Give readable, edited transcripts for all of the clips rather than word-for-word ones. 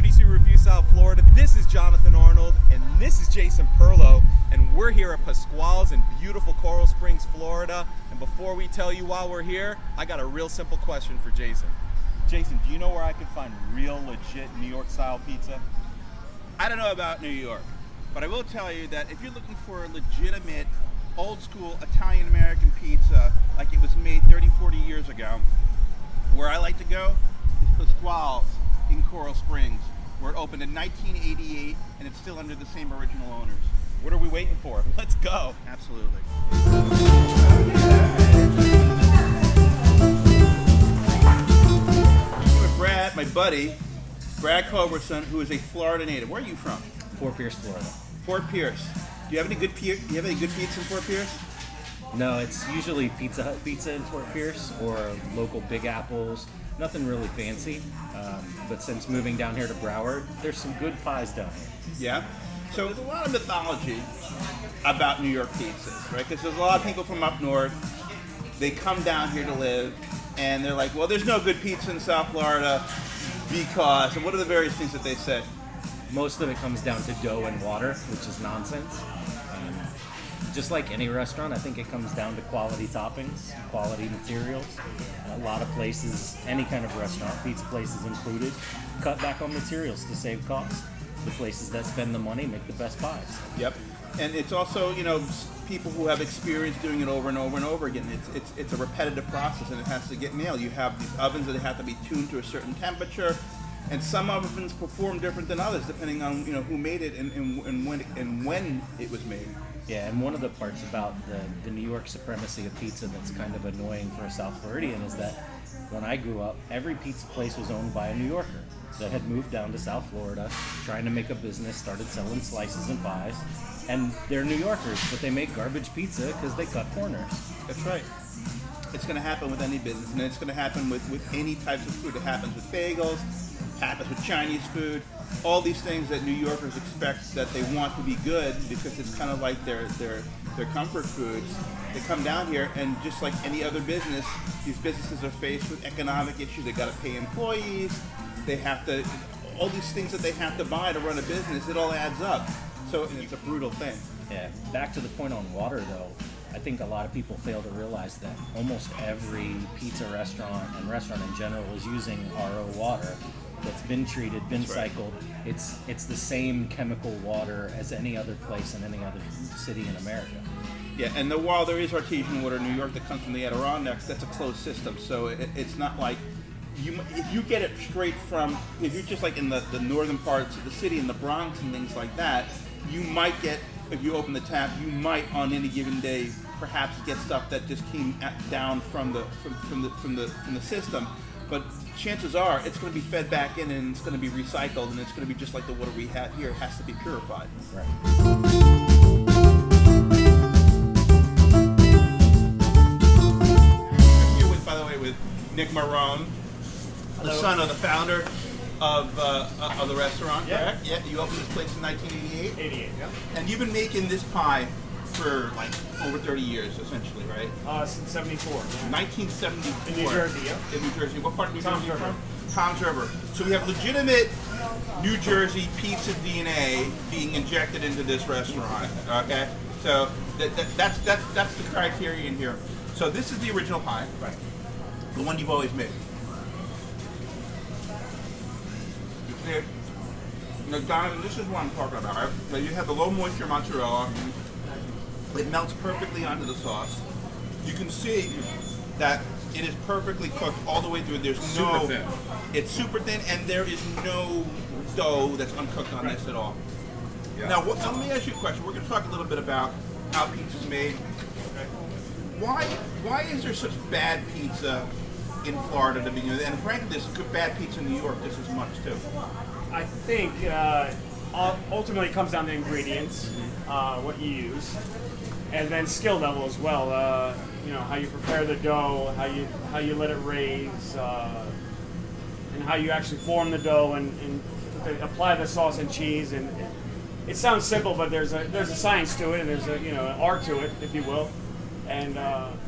Foodies who review South Florida. This is Jonathan Arnold, and this is Jason Perlow, and we're here at Pasquale's in beautiful Coral Springs, Florida. And before we tell you why we're here, I got a real simple question for Jason. Jason, do you know where I can find real, legit New York-style pizza? I don't know about New York, but I will tell you that if you're looking for a legitimate, old-school Italian-American pizza like it was made 30, 40 years ago, where I like to go is Pasquale's in Coral Springs, where it opened in 1988, and it's still under the same original owners. What are we waiting for? Let's go. Absolutely. I'm with Brad, my buddy, Brad Culberson, who is a Florida native. Where are you from? Fort Pierce, Florida. Fort Pierce. Do you have any good pizza in Fort Pierce? No, it's usually Pizza Hut pizza in Fort Pierce or local Big Apples. Nothing really fancy. But since moving down here to Broward, there's some good pies down here. Yeah. So there's a lot of mythology about New York pizzas, right? Because there's a lot of people from up north. They come down here to live, and they're like, well, there's no good pizza in South Florida because, and what are the various things that they say? Most of it comes down to dough and water, which is nonsense. Just like any restaurant, I think it comes down to quality toppings, quality materials. A lot of places, any kind of restaurant, pizza places included, cut back on materials to save costs. The places that spend the money make the best pies. Yep. And it's also, people who have experience doing it over and over and over again. It's a repetitive process, and it has to get nailed. You have these ovens that have to be tuned to a certain temperature, and some ovens perform different than others depending on who made it and when it was made. Yeah, and one of the parts about the New York supremacy of pizza that's kind of annoying for a South Floridian is that when I grew up, every pizza place was owned by a New Yorker that had moved down to South Florida, trying to make a business, started selling slices and pies, and they're New Yorkers, but they make garbage pizza because they cut corners. That's right. It's going to happen with any business, and it's going to happen with any types of food. It happens with bagels, happens with Chinese food, all these things that New Yorkers expect that they want to be good because it's kind of like their comfort foods. They come down here, and just like any other business, these businesses are faced with economic issues. They got to pay employees. They have to, all these things that they have to buy to run a business. It all adds up. So it's a brutal thing. Yeah. Back to the point on water, though. I think a lot of people fail to realize that almost every pizza restaurant and restaurant in general is using RO water that's been treated, been cycled. It's the same chemical water as any other place in any other city in America. Yeah, and while there is artesian water in New York that comes from the Adirondacks, that's a closed system. So it's not like if you get it straight from, if you're just like in the northern parts of the city, in the Bronx and things like that, you might get, if you open the tap, you might on any given day perhaps get stuff that just came down from the system. But chances are it's going to be fed back in, and it's going to be recycled, and it's going to be just like the water we have here. It has to be purified. Right. I'm here with, by the way, with Nick Marrone, the son of the founder of the restaurant. Yeah. Correct? Yeah. You opened this place in 1988. 88, yeah. And you've been making this pie for like over 30 years, essentially, right? Since 74. Yeah. 1974. In New Jersey, yeah. In New Jersey. What part of New Tom's Jersey are you River. from? Tom's River. So we have legitimate New Jersey pizza DNA being injected into this restaurant. Okay? So that's the criterion here. So this is the original pie. Right. The one you've always made. Donovan, this is what I'm talking about. Right? So you have the low moisture mozzarella. It melts perfectly onto the sauce. You can see that it is perfectly cooked all the way through. There's Super thin. It's super thin, and there is no dough that's uncooked on this at all. Yeah. Now, let me ask you a question. We're going to talk a little bit about how pizza's made. Why is there such bad pizza in Florida to begin with? And frankly, there's good bad pizza in New York just as much too. I think ultimately it comes down to ingredients, what you use, and then skill level as well. How you prepare the dough, how you let it raise, and how you actually form the dough and apply the sauce and cheese. And it sounds simple, but there's a science to it, and there's an art to it, if you will. And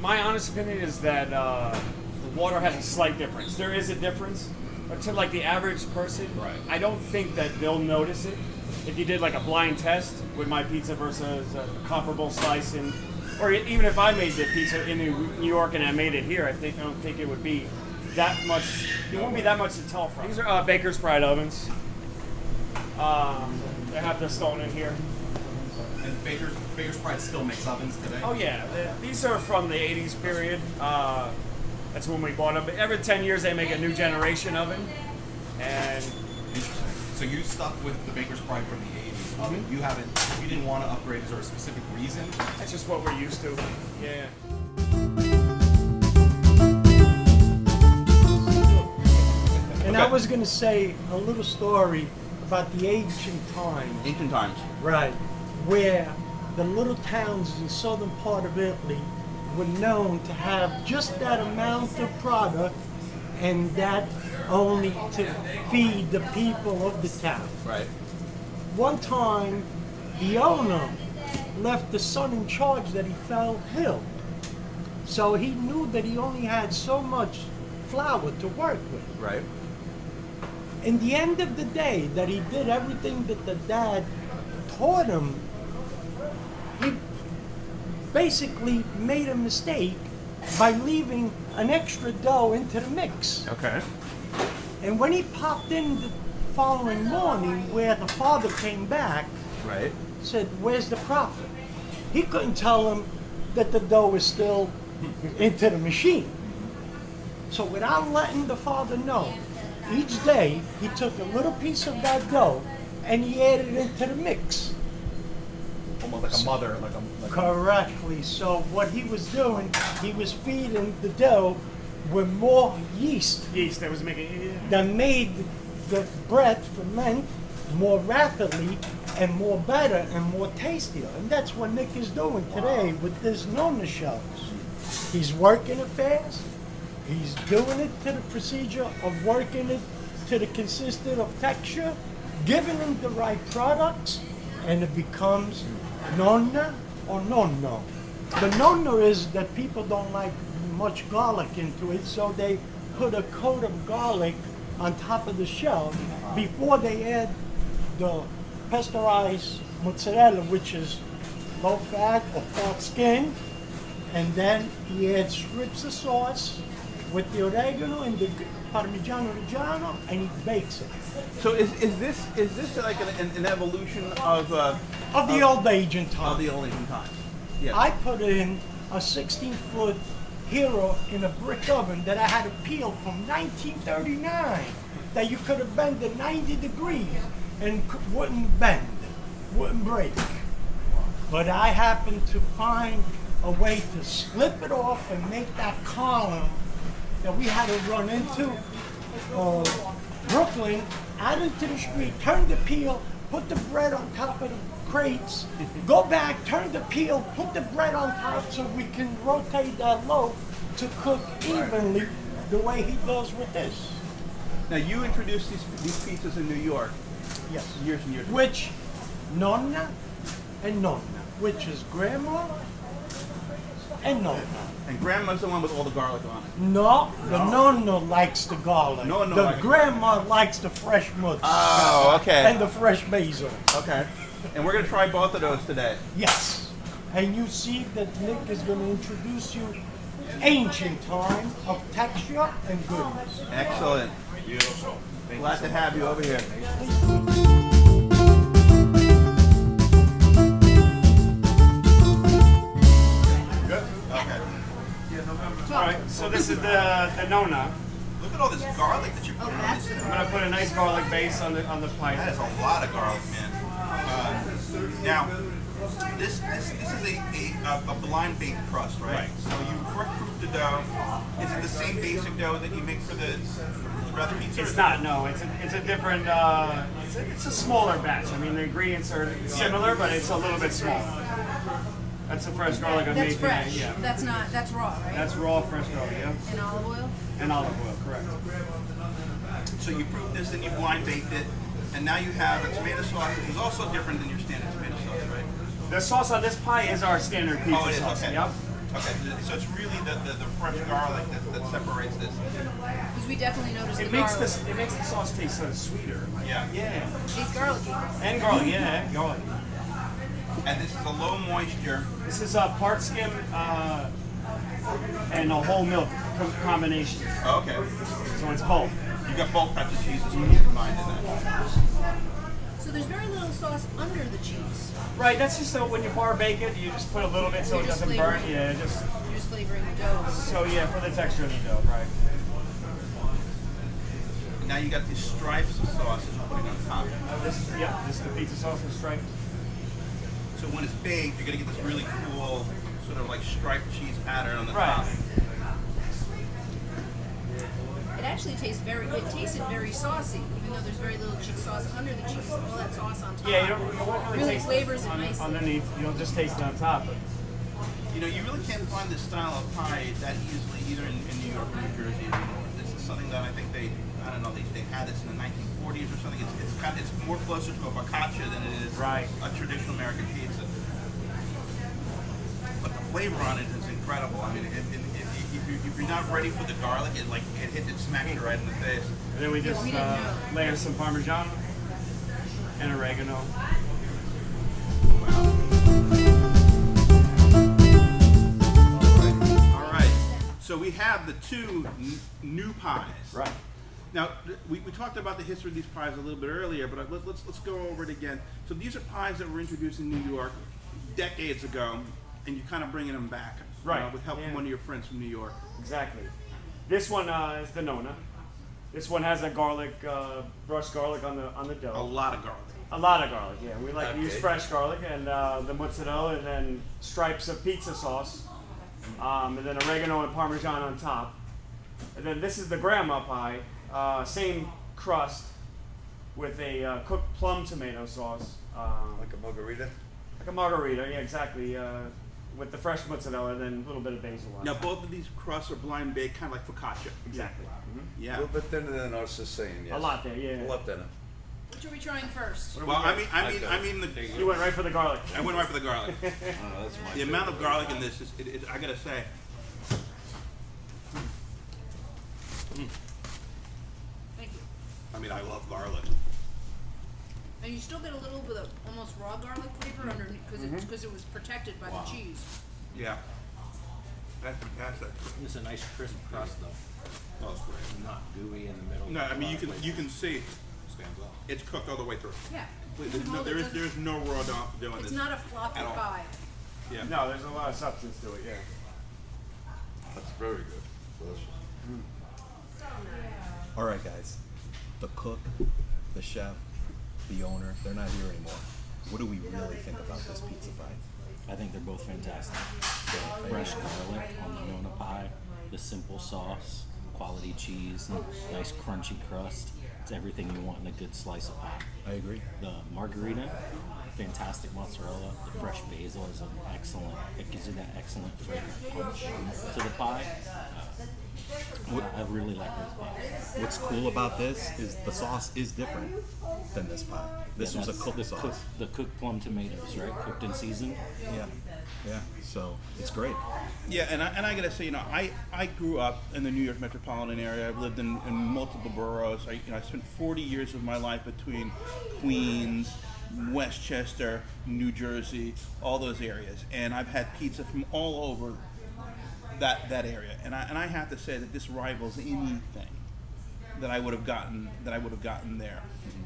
my honest opinion is that the water has a slight difference. There is a difference, But to like the average person, Right. I don't think that they'll notice it. If you did like a blind test with my pizza versus a comparable slice in, or even if I made the pizza in New York and I made it here, I don't think it would be that much. It won't be that much to tell from. These are Baker's fried ovens. They have the stone in here. And Baker's Pride still makes ovens today? Oh yeah, these are from the '80s period. That's when we bought them. Every 10 years they make a new generation oven, and Interesting. So you stuck with the Baker's Pride from the 80s oven. You didn't want to upgrade. Is there a specific reason? that's just what we're used to. Yeah. And I was going to say a little story about the ancient times, Ancient times. right, where the little towns in the southern part of Italy were known to have just that amount of product, and that only to feed the people of the town. Right. One time, the owner left the son in charge that he fell ill. So he knew that he only had so much flour to work with. Right. In the end of the day, that he did everything that the dad taught him, he basically made a mistake by leaving an extra dough into the mix. Okay. And when he popped in the following morning, where the father came back, Right. said, "Where's the profit?" He couldn't tell him that the dough was still into the machine. So without letting the father know, each day he took a little piece of that dough and he added it into the mix. Almost like a mother, like a Correctly. So what he was doing, he was feeding the dough with more yeast Yeast that was making. that made the bread ferment more rapidly and more better and more tastier. And that's what Nick is doing today with this Nonna shows. He's working it fast. He's doing it to the procedure of working it to the consistent of texture, giving him the right products, and it becomes Nonna or Nonno. The Nonna is that people don't like much garlic into it, so they put a coat of garlic on top of the shell before they add the pasteurized mozzarella, which is low fat or pork skin, and then he adds strips of sauce with the oregano and the Parmigiano Reggiano, and he bakes it. So is this like an evolution of The old Asian time. of the old Asian times? Yeah. I put in a 16-foot Hero in a brick oven that I had to peel from 1939, that you could have bent at 90 degrees and wouldn't bend, wouldn't break. But I happened to find a way to slip it off and make that column that we had to run into Brooklyn, out into the street, turn the peel, put the bread on top of the crates, go back, turn the peel, put the bread on top so we can rotate that loaf to cook evenly the way he does with this. Now you introduced these pizzas in New York Yes. years and years ago. Which Nonna and Nonna, which is grandma and Nonna. And grandma's the one with all the garlic on it. No, the Nonna likes the garlic. Nonna the likes grandma likes the fresh mutz. Oh, okay. And the fresh basil. Okay. And we're gonna try both of those today. Yes. And you see that Nick is going to introduce you ancient time of texture and goodness. Excellent. beautiful. Glad to have you over here. Good? Okay. All right, so this is the Nonna. Look at all this garlic that you're putting on this. I'm gonna put a nice garlic base on the pipe. That is a lot of garlic, man. Now, this is a blind baked crust, right? Right. So you proof the dough. Is it the same basic dough that you make for the other pizza? It's not. No, it's a different. It's a smaller batch. I mean, the ingredients are similar, but it's a little bit smaller. That's the fresh garlic I made That's today. fresh. Yeah. That's raw, right? That's raw fresh garlic. Yeah. And olive oil? And olive oil, correct. So you proved this and you blind baked it, and now you have a tomato sauce, which is also different than your standard tomato sauce, right? The sauce on this pie is our standard pizza Oh, it is? sauce. Okay. Yep. Okay, so it's really the fresh garlic that separates this. Because we definitely noticed It the makes garlic. this. It makes the sauce taste sort of sweeter. Yeah. Yeah. It's garlicky. And garlic. Yeah, and garlic. And this is a low moisture. This is a part skim and a whole milk combination. Oh, okay. So it's both. You got both types of cheeses combined in that. So there's very little sauce under the cheese. Right. That's just so when you bar bacon, you just put a little bit so You're it just doesn't burn. flavoring. Yeah. Just You're just flavoring the dough. so yeah for the texture of the dough. Right. Now you got these stripes of sauce that you're putting on top. This is the pizza sauce and striped. So when it's baked, you're gonna get this really cool sort of like striped cheese pattern on the Right. top. It actually tasted very saucy, even though there's very little cheese sauce under the cheese. All that sauce on top. Yeah, you won't really, Really taste flavors it it nicely. underneath. You'll just taste it on top. You know, you really can't find this style of pie that easily either in New York or New Jersey anymore. This is something that I think they had this in the 1940s or something. It's more closer to a focaccia than it is Right. a traditional American pizza. But the flavor on it is incredible. I mean, if you're not ready for the garlic, it smacks you right in the face. And then we just we didn't know. layer some Parmesan and oregano. All right. So we have the two new pies. Right. Now, we talked about the history of these pies a little bit earlier, but let's go over it again. So these are pies that were introduced in New York decades ago, and you're kind of bringing them back, Right. with help Yeah. from one of your friends from New York. Exactly. This one is the Nonna. This one has a garlic, brushed garlic on the dough. A lot of garlic. A lot of garlic, yeah. We like to use Okay. fresh garlic and the mozzarella, and then stripes of pizza sauce, and then oregano and Parmesan on top. And then this is the grandma pie, same crust with a cooked plum tomato sauce, Like a margarita? like a margarita, yeah, exactly, with the fresh mozzarella and then a little bit of basil on Now, it. both of these crusts are blind baked, kind of like focaccia. Exactly. A Yeah. little bit thinner than ours, the same, yes. A lot there, yeah. A lot thinner. Which are we trying first? Well, I Okay. mean, You went right for the garlic. I went right for the garlic. Oh, that's my The amount of garlic in this is, I gotta say. Thank you. I mean, I love garlic. And you still get a little bit of almost raw garlic flavor underneath because it was protected by the cheese. Yeah. That's fantastic. It's a nice crisp crust though, Oh, it's great. not gooey in the middle. No, I mean you can see it's cooked all the way through. Yeah. There's no raw dough in It's this. not a floppy at all. pie. Yeah. No, there's a lot of substance to it, yeah. That's very good. Delicious. All right, guys. The cook, the chef, the owner, they're not here anymore. What do we really think about this pizza pie? I think they're both fantastic. The fresh garlic on the Nonna pie, the simple sauce, quality cheese, nice crunchy crust. It's everything you want in a good slice of pie. I agree. The margarita, fantastic mozzarella. The fresh basil is an excellent. It gives you that excellent fragrant punch to the pie. I really like this pie. What's cool about this is the sauce is different than this pie. This Yeah, was a that's cooked the sauce. the cooked plum tomatoes, right? Cooked and seasoned. Yeah, yeah. So it's great. Yeah, and I gotta say, I grew up in the New York metropolitan area. I've lived in multiple boroughs. I spent 40 years of my life between Queens, Westchester, New Jersey, all those areas, and I've had pizza from all over that area. And I have to say that this rivals anything that I would have gotten there.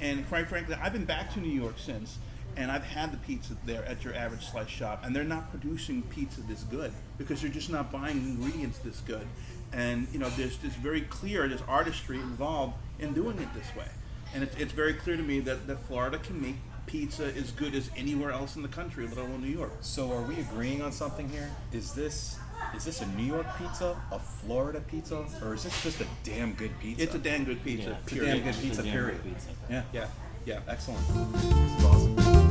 And quite frankly, I've been back to New York since. And I've had the pizza there at your average slice shop, and they're not producing pizza this good because they're just not buying ingredients this good. And there's there's artistry involved in doing it this way. And it's very clear to me that Florida can make pizza as good as anywhere else in the country, let alone New York. So are we agreeing on something here? Is this a New York pizza, a Florida pizza, or is this just a damn good pizza? It's a damn good pizza. Yeah, It's a period. damn good pizza, It's a damn period. good pizza. Yeah. Yeah, yeah. Excellent. This is awesome.